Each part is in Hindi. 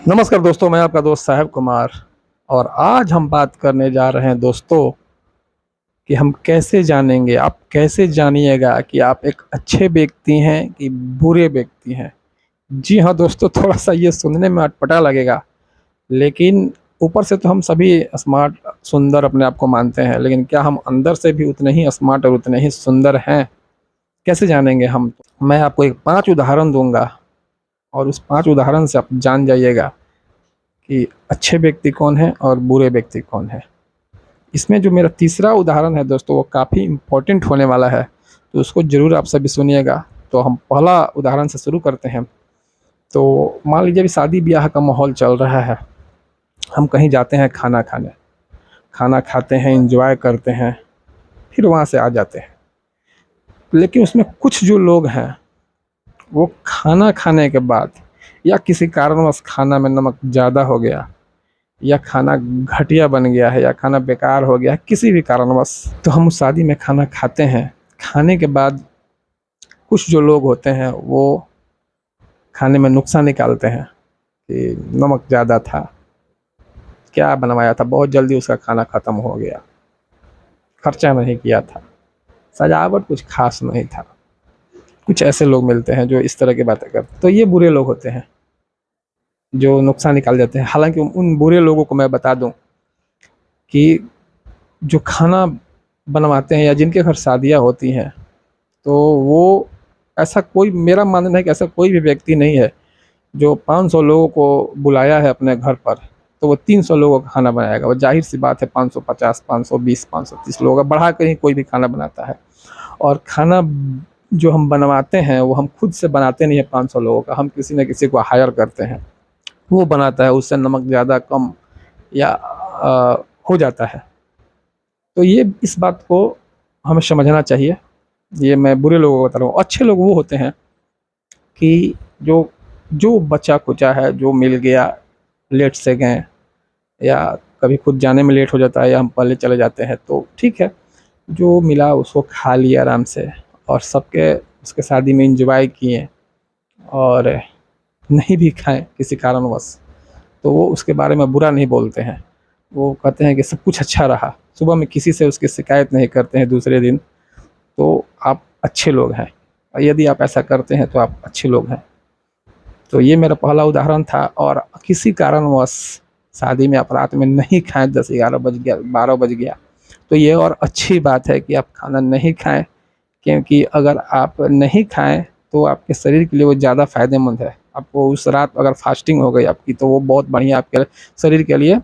नमस्कार दोस्तों, मैं आपका दोस्त साहिब कुमार। और आज हम बात करने जा रहे हैं दोस्तों कि हम कैसे जानेंगे, आप कैसे जानिएगा कि आप एक अच्छे व्यक्ति हैं कि बुरे व्यक्ति हैं। जी हाँ दोस्तों, थोड़ा-सा ये सुनने में अटपटा लगेगा, लेकिन ऊपर से तो हम सभी स्मार्ट, सुंदर अपने आप को मानते हैं, लेकिन क्या हम अंदर से भी उतने ही स्मार्ट और उतने ही सुंदर हैं? कैसे जानेंगे हम? मैं आपको एक 5 उदाहरण दूँगा और उस 5 उदाहरण से आप जान जाइएगा कि अच्छे व्यक्ति कौन हैं और बुरे व्यक्ति कौन हैं। इसमें जो मेरा तीसरा उदाहरण है दोस्तों, वो काफ़ी इम्पोर्टेंट होने वाला है, तो उसको ज़रूर आप सभी सुनिएगा। तो हम पहला उदाहरण से शुरू करते हैं। तो मान लीजिए अभी शादी-ब्याह का माहौल चल रहा है, हम कहीं जाते हैं खाना खाने, खाना खाते हैं, एन्जॉय करते हैं, फिर वहाँ से आ जाते हैं। लेकिन उसमें कुछ जो लोग हैं, वो खाना खाने के बाद या किसी कारणवश खाना में नमक ज़्यादा हो गया या खाना घटिया बन गया है या खाना बेकार हो गया है किसी भी कारणवश, तो हम उस शादी में खाना खाते हैं। खाने के बाद कुछ जो लोग होते हैं वो खाने में नुक्सा निकालते हैं कि नमक ज़्यादा था, क्या बनवाया था, बहुत जल्दी उसका खाना ख़त्म हो गया, खर्चा नहीं किया था, सजावट कुछ ख़ास नहीं था। कुछ ऐसे लोग मिलते हैं जो इस तरह की बातें करते हैं, तो ये बुरे लोग होते हैं जो नुकसान निकाल देते हैं। हालाँकि उन बुरे लोगों को मैं बता दूँ कि जो खाना बनवाते हैं या जिनके घर शादियाँ होती हैं, तो वो ऐसा कोई, मेरा मानना है कि ऐसा कोई भी व्यक्ति नहीं है जो 500 लोगों को बुलाया है अपने घर पर, तो वो 300 लोगों का खाना बनाएगा। वो ज़ाहिर-सी बात है 550, 520, 530 लोगों का बढ़ा के ही कोई भी खाना बनाता है। और खाना जो हम बनवाते हैं वो हम खुद से बनाते नहीं हैं 500 लोगों का, हम किसी न किसी को हायर करते हैं, वो बनाता है, उससे नमक ज़्यादा कम या हो जाता है। तो ये इस बात को हमें समझना चाहिए। ये मैं बुरे लोगों को बता रहा हूँ। अच्छे लोग वो होते हैं कि जो जो बचा-खुचा है, जो मिल गया, लेट से गए या कभी खुद जाने में लेट हो जाता है या हम पहले चले जाते हैं, तो ठीक है, जो मिला उसको खा लिया आराम से और सबके उसके शादी में एन्जॉय किए। और नहीं भी खाएँ किसी कारणवश, तो वो उसके बारे में बुरा नहीं बोलते हैं। वो कहते हैं कि सब कुछ अच्छा रहा। सुबह में किसी से उसकी शिकायत नहीं करते हैं दूसरे दिन, तो आप अच्छे लोग हैं। और यदि आप ऐसा करते हैं तो आप अच्छे लोग हैं। तो ये मेरा पहला उदाहरण था। और किसी कारणवश शादी में आप रात में नहीं खाएँ, 10-11 बज गया, 12 बज गया, तो ये और अच्छी बात है कि आप खाना नहीं खाएँ, क्योंकि अगर आप नहीं खाएँ तो आपके शरीर के लिए वो ज़्यादा फ़ायदेमंद है। आपको उस रात अगर फास्टिंग हो गई आपकी, तो वो बहुत बढ़िया आपके शरीर के लिए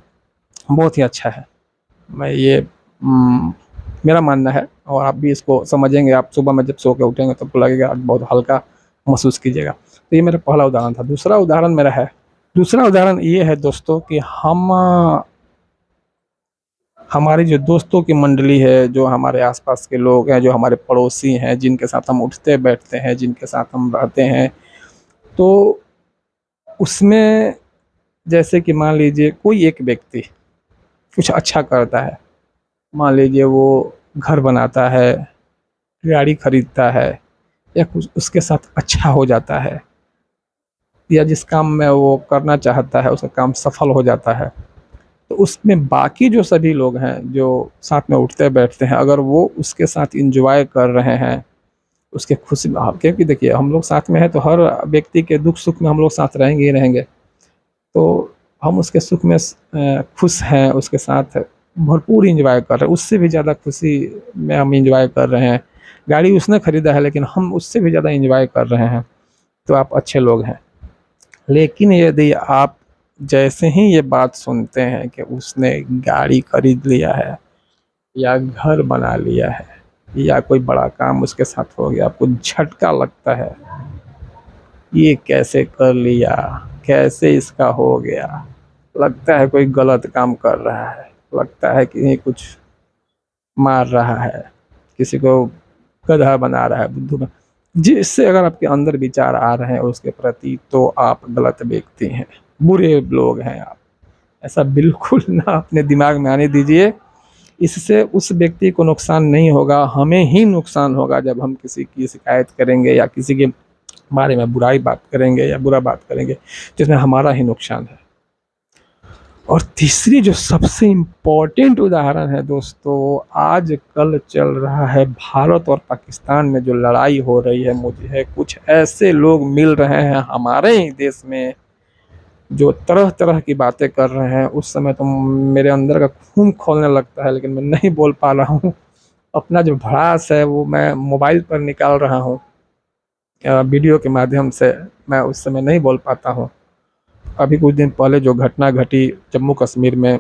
बहुत ही अच्छा है। मैं ये मेरा मानना है और आप भी इसको समझेंगे। आप सुबह में जब सो के उठेंगे तो आपको लगेगा आज बहुत हल्का महसूस कीजिएगा। तो ये मेरा पहला उदाहरण था। दूसरा उदाहरण ये है दोस्तों कि हमारी जो दोस्तों की मंडली है, जो हमारे आस-पास के लोग हैं, जो हमारे पड़ोसी हैं, जिनके साथ हम उठते-बैठते हैं, जिनके साथ हम रहते हैं, तो उसमें जैसे कि मान लीजिए कोई एक व्यक्ति कुछ अच्छा करता है, मान लीजिए वो घर बनाता है, गाड़ी खरीदता है या कुछ उसके साथ अच्छा हो जाता है या जिस काम में वो करना चाहता है उसका काम सफल हो जाता है, तो उसमें बाकी जो सभी लोग हैं जो साथ में उठते-बैठते हैं, अगर वो उसके साथ एन्जॉय कर रहे हैं, उसके खुशी में, क्योंकि देखिए हम लोग साथ में हैं तो हर व्यक्ति के दुख-सुख में हम लोग साथ रहेंगे ही रहेंगे। तो हम उसके सुख में खुश हैं, उसके साथ भरपूर एन्जॉय कर रहे हैं, उससे भी ज़्यादा खुशी में हम एन्जॉय कर रहे हैं। गाड़ी उसने खरीदा है लेकिन हम उससे भी ज़्यादा एन्जॉय कर रहे हैं, तो आप अच्छे लोग हैं। लेकिन यदि आप जैसे ही ये बात सुनते हैं कि उसने गाड़ी खरीद लिया है या घर बना लिया है या कोई बड़ा काम उसके साथ हो गया, आपको झटका लगता है, ये कैसे कर लिया, कैसे इसका हो गया, लगता है कोई गलत काम कर रहा है, लगता है कि कुछ मार रहा है, किसी को गधा बना रहा है, बुद्धू बना, जिससे अगर आपके अंदर विचार आ रहे हैं उसके प्रति, तो आप गलत व्यक्ति हैं, बुरे लोग हैं आप। ऐसा बिल्कुल ना अपने दिमाग में आने दीजिए। इससे उस व्यक्ति को नुकसान नहीं होगा, हमें ही नुकसान होगा जब हम किसी की शिकायत करेंगे या किसी के बारे में बुराई बात करेंगे या बुरा बात करेंगे, जिसमें हमारा ही नुकसान है। और तीसरी जो सबसे इम्पोर्टेंट उदाहरण है दोस्तों, आज कल चल रहा है भारत और पाकिस्तान में जो लड़ाई हो रही है, मुझे कुछ ऐसे लोग मिल रहे हैं हमारे ही देश में जो तरह तरह की बातें कर रहे हैं। उस समय तो मेरे अंदर का खून खौलने लगता है, लेकिन मैं नहीं बोल पा रहा हूँ। अपना जो भड़ास है वो मैं मोबाइल पर निकाल रहा हूँ, वीडियो के माध्यम से। मैं उस समय नहीं बोल पाता हूँ। अभी कुछ दिन पहले जो घटना घटी जम्मू कश्मीर में,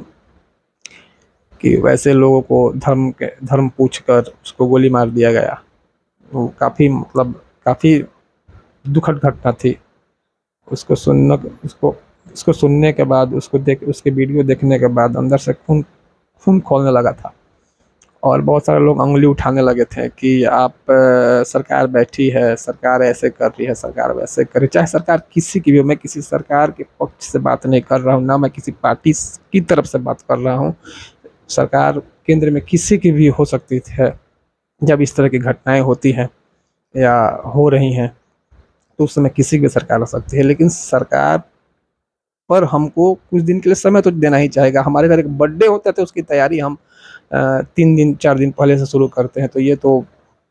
कि वैसे लोगों को धर्म पूछकर उसको गोली मार दिया गया, वो काफ़ी मतलब काफ़ी दुखद घटना थी। उसको सुनने उसको उसको सुनने के बाद, उसके वीडियो देखने के बाद अंदर से खून खून खौलने लगा था। और बहुत सारे लोग उंगली उठाने लगे थे कि आप सरकार बैठी है, सरकार ऐसे कर रही है, सरकार वैसे कर रही है। चाहे सरकार किसी की भी हो, मैं किसी सरकार के पक्ष से बात नहीं कर रहा हूँ, ना मैं किसी पार्टी की तरफ से बात कर रहा हूँ। सरकार केंद्र में किसी की भी हो सकती है। जब इस तरह की घटनाएं होती हैं या हो रही हैं, तो उस समय किसी की सरकार हो सकती है, लेकिन सरकार पर हमको कुछ दिन के लिए समय तो देना ही चाहेगा। हमारे घर एक बर्थडे होता है तो उसकी तैयारी हम 3 दिन 4 दिन पहले से शुरू करते हैं। तो ये तो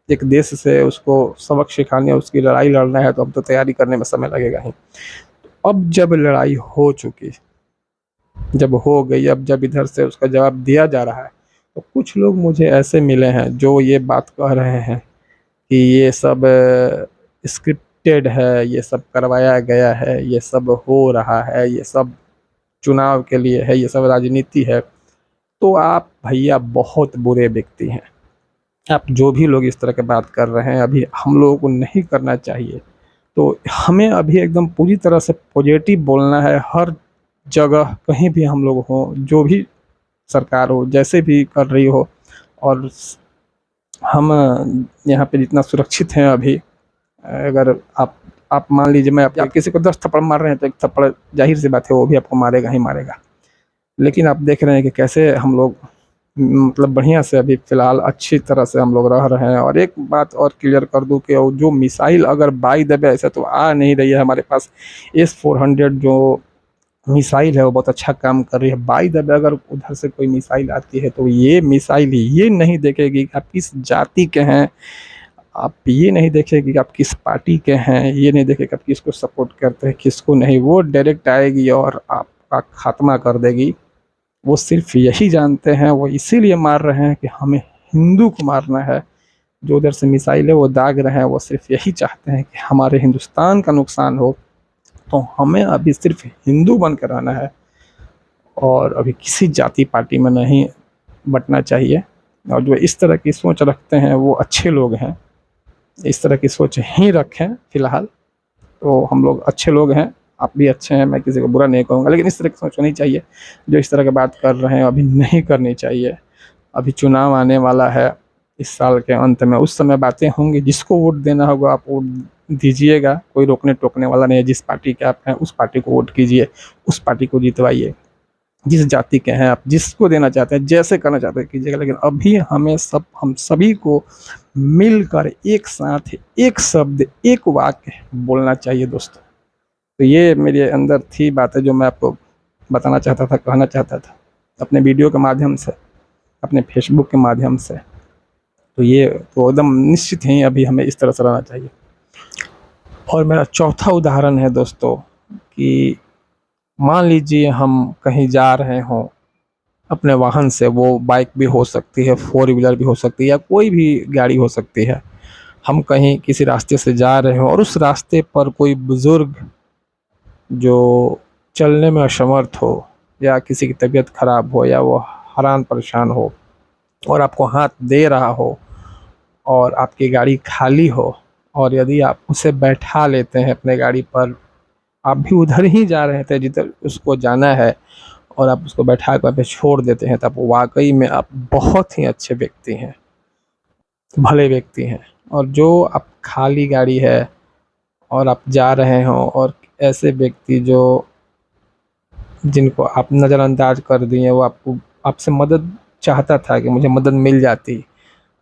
एक देश से उसको सबक सिखाने, उसकी लड़ाई लड़ना है, तो अब तो तैयारी करने में समय लगेगा ही। अब जब लड़ाई हो चुकी, जब हो गई, अब जब इधर से उसका जवाब दिया जा रहा है, तो कुछ लोग मुझे ऐसे मिले हैं जो ये बात कह रहे हैं कि ये सब स्क्रिप्टेड है, ये सब करवाया गया है, ये सब हो रहा है, ये सब चुनाव के लिए है, ये सब राजनीति है। तो आप भैया बहुत बुरे व्यक्ति हैं। आप जो भी लोग इस तरह की बात कर रहे हैं, अभी हम लोगों को नहीं करना चाहिए। तो हमें अभी एकदम पूरी तरह से पॉजिटिव बोलना है हर जगह, कहीं भी हम लोग हों, जो भी सरकार हो, जैसे भी कर रही हो। और हम यहाँ पे जितना सुरक्षित हैं अभी, अगर आप मान लीजिए मैं आप किसी को 10 थप्पड़ मार रहे हैं, तो एक थप्पड़ जाहिर सी बात है वो भी आपको मारेगा ही मारेगा। लेकिन आप देख रहे हैं कि कैसे हम लोग मतलब बढ़िया से अभी फ़िलहाल अच्छी तरह से हम लोग रह रहे हैं। और एक बात और क्लियर कर दूं कि वो जो मिसाइल अगर बाय द वे ऐसे तो आ नहीं रही है हमारे पास, S-400 जो मिसाइल है वो बहुत अच्छा काम कर रही है। बाय द वे अगर उधर से कोई मिसाइल आती है, तो ये मिसाइल ये नहीं देखेगी कि आप किस जाति के हैं, आप ये नहीं देखेगी कि आप किस पार्टी के हैं, ये नहीं देखेगी आप किसको सपोर्ट करते हैं, किसको नहीं। वो डायरेक्ट आएगी और आपका खात्मा कर देगी। वो सिर्फ यही जानते हैं, वो इसीलिए मार रहे हैं कि हमें हिंदू को मारना है। जो उधर से मिसाइलें वो दाग रहे हैं, वो सिर्फ यही चाहते हैं कि हमारे हिंदुस्तान का नुकसान हो। तो हमें अभी सिर्फ हिंदू बन कर रहना है, और अभी किसी जाति पार्टी में नहीं बटना चाहिए। और जो इस तरह की सोच रखते हैं वो अच्छे लोग हैं, इस तरह की सोच ही रखें फ़िलहाल। तो हम लोग अच्छे लोग हैं, आप भी अच्छे हैं, मैं किसी को बुरा नहीं कहूँगा। लेकिन इस तरह की सोच होनी चाहिए, जो इस तरह की बात कर रहे हैं अभी नहीं करनी चाहिए। अभी चुनाव आने वाला है इस साल के अंत में, उस समय बातें होंगी। जिसको वोट देना होगा आप वोट दीजिएगा, कोई रोकने टोकने वाला नहीं है। जिस पार्टी के आप हैं उस पार्टी को वोट कीजिए, उस पार्टी को जितवाइए। जिस जाति के हैं आप, जिसको देना चाहते हैं, जैसे करना चाहते हैं कीजिएगा। लेकिन अभी हम सभी को मिलकर एक साथ एक शब्द, एक वाक्य बोलना चाहिए दोस्तों। तो ये मेरे अंदर थी बातें जो मैं आपको बताना चाहता था, कहना चाहता था, अपने वीडियो के माध्यम से, अपने फेसबुक के माध्यम से। तो ये तो एकदम निश्चित ही अभी हमें इस तरह से रहना चाहिए। और मेरा चौथा उदाहरण है दोस्तों, कि मान लीजिए हम कहीं जा रहे हों अपने वाहन से, वो बाइक भी हो सकती है, 4 व्हीलर भी हो सकती है, या कोई भी गाड़ी हो सकती है। हम कहीं किसी रास्ते से जा रहे हो और उस रास्ते पर कोई बुज़ुर्ग जो चलने में असमर्थ हो, या किसी की तबीयत ख़राब हो, या वो हैरान परेशान हो, और आपको हाथ दे रहा हो, और आपकी गाड़ी खाली हो, और यदि आप उसे बैठा लेते हैं अपने गाड़ी पर, आप भी उधर ही जा रहे थे जिधर उसको जाना है, और आप उसको बैठा कर पे छोड़ देते हैं, तब वाकई में आप बहुत ही अच्छे व्यक्ति हैं, भले व्यक्ति हैं। और जो आप खाली गाड़ी है और आप जा रहे हो, और ऐसे व्यक्ति जो जिनको आप नज़रअंदाज कर दिए, वो आपसे मदद चाहता था कि मुझे मदद मिल जाती,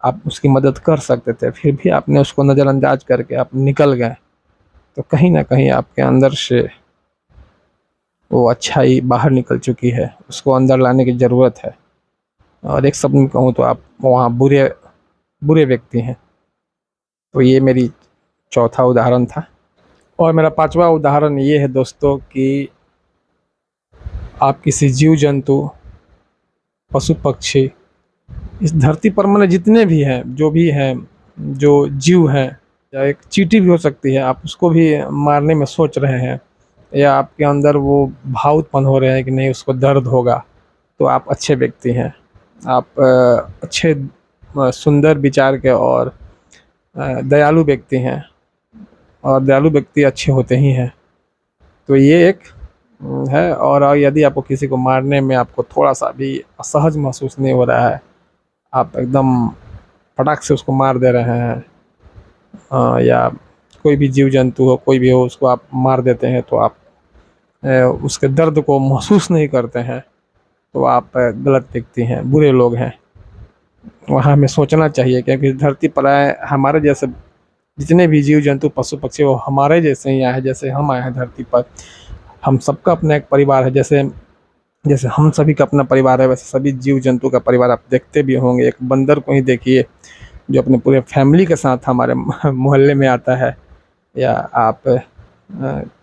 आप उसकी मदद कर सकते थे, फिर भी आपने उसको नज़रअंदाज करके आप निकल गए। तो कहीं ना कहीं आपके अंदर से वो अच्छाई बाहर निकल चुकी है, उसको अंदर लाने की ज़रूरत है। और एक शब्द में कहूँ तो आप वहाँ बुरे बुरे व्यक्ति हैं। तो ये मेरी चौथा उदाहरण था। और मेरा पांचवा उदाहरण ये है दोस्तों कि आप किसी जीव जंतु, पशु पक्षी, इस धरती पर मैंने जितने भी हैं, जो भी हैं, जो जीव हैं, या एक चींटी भी हो सकती है, आप उसको भी मारने में सोच रहे हैं, या आपके अंदर वो भाव उत्पन्न हो रहे हैं कि नहीं उसको दर्द होगा, तो आप अच्छे व्यक्ति हैं। आप अच्छे सुंदर विचार के और दयालु व्यक्ति हैं, और दयालु व्यक्ति अच्छे होते ही हैं। तो ये एक है। और यदि आपको किसी को मारने में आपको थोड़ा सा भी असहज महसूस नहीं हो रहा है, आप एकदम फटाक से उसको मार दे रहे हैं, या कोई भी जीव जंतु हो, कोई भी हो, उसको आप मार देते हैं, तो आप उसके दर्द को महसूस नहीं करते हैं, तो आप गलत व्यक्ति हैं, बुरे लोग हैं। वहाँ हमें सोचना चाहिए, क्योंकि धरती पर आए हमारे जैसे जितने भी जीव जंतु, पशु पक्षी, वो हमारे जैसे ही आए हैं, जैसे हम आए हैं धरती पर। हम सबका अपना एक परिवार है। जैसे जैसे हम सभी का अपना परिवार है, वैसे सभी जीव जंतु का परिवार आप देखते भी होंगे। एक बंदर को ही देखिए, जो अपने पूरे फैमिली के साथ हमारे मोहल्ले में आता है, या आप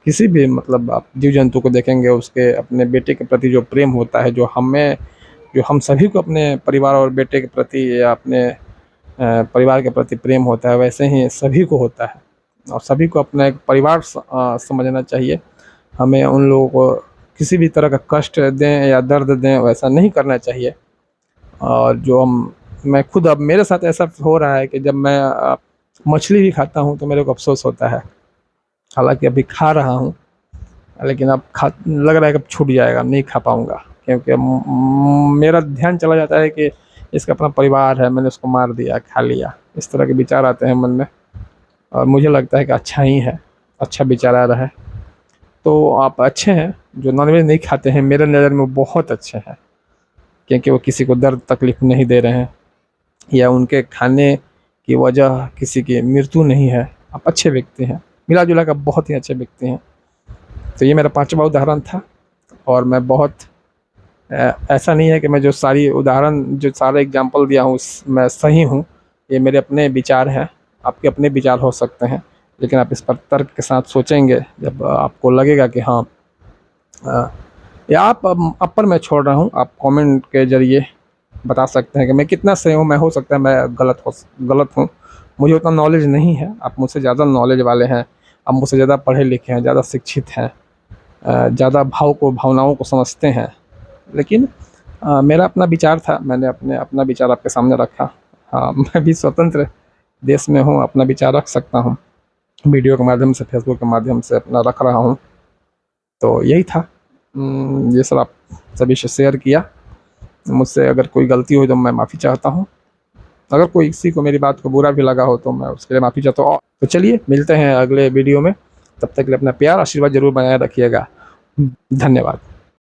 किसी भी मतलब आप जीव जंतु को देखेंगे, उसके अपने बेटे के प्रति जो प्रेम होता है, जो हम सभी को अपने परिवार और बेटे के प्रति, या अपने परिवार के प्रति प्रेम होता है, वैसे ही सभी को होता है। और सभी को अपना एक परिवार समझना चाहिए। हमें उन लोगों को किसी भी तरह का कष्ट दें या दर्द दें, वैसा नहीं करना चाहिए। और मैं खुद, अब मेरे साथ ऐसा हो रहा है कि जब मैं मछली भी खाता हूँ तो मेरे को अफसोस होता है। हालांकि अभी खा रहा हूँ, लेकिन अब लग रहा है कि अब छूट जाएगा, नहीं खा पाऊँगा, क्योंकि मेरा ध्यान चला जाता है कि इसका अपना परिवार है, मैंने उसको मार दिया, खा लिया, इस तरह के विचार आते हैं मन में। और मुझे लगता है कि अच्छा ही है, अच्छा विचार आ रहा है। तो आप अच्छे हैं जो नॉनवेज नहीं खाते हैं, मेरे नज़र में वो बहुत अच्छे हैं, क्योंकि वो किसी को दर्द तकलीफ़ नहीं दे रहे हैं, या उनके खाने की वजह किसी की मृत्यु नहीं है। आप अच्छे व्यक्ति हैं, मिला जुला कर बहुत ही अच्छे व्यक्ति हैं। तो ये मेरा पांचवा उदाहरण था। और मैं बहुत ऐसा नहीं है कि मैं जो सारे एग्जाम्पल दिया हूँ मैं सही हूँ। ये मेरे अपने विचार हैं, आपके अपने विचार हो सकते हैं, लेकिन आप इस पर तर्क के साथ सोचेंगे, जब आपको लगेगा कि हाँ, या आप पर मैं छोड़ रहा हूँ, आप कमेंट के ज़रिए बता सकते हैं कि मैं कितना सही हूँ। मैं हो सकता है मैं गलत हूँ, मुझे उतना नॉलेज नहीं है। आप मुझसे ज़्यादा नॉलेज वाले हैं, आप मुझसे ज़्यादा पढ़े लिखे हैं, ज़्यादा शिक्षित हैं, ज़्यादा भावनाओं को समझते हैं। लेकिन मेरा अपना विचार था, मैंने अपना विचार आपके सामने रखा। हाँ, मैं भी स्वतंत्र देश में हूँ, अपना विचार रख सकता हूँ, वीडियो के माध्यम से, फेसबुक के माध्यम से अपना रख रहा हूँ। तो यही था, ये सब आप सभी से शेयर किया। मुझसे अगर कोई गलती हुई तो मैं माफ़ी चाहता हूँ। अगर कोई किसी को मेरी बात को बुरा भी लगा हो तो मैं उसके लिए माफ़ी चाहता हूँ। तो चलिए मिलते हैं अगले वीडियो में, तब तक के लिए अपना प्यार आशीर्वाद ज़रूर बनाए रखिएगा। धन्यवाद।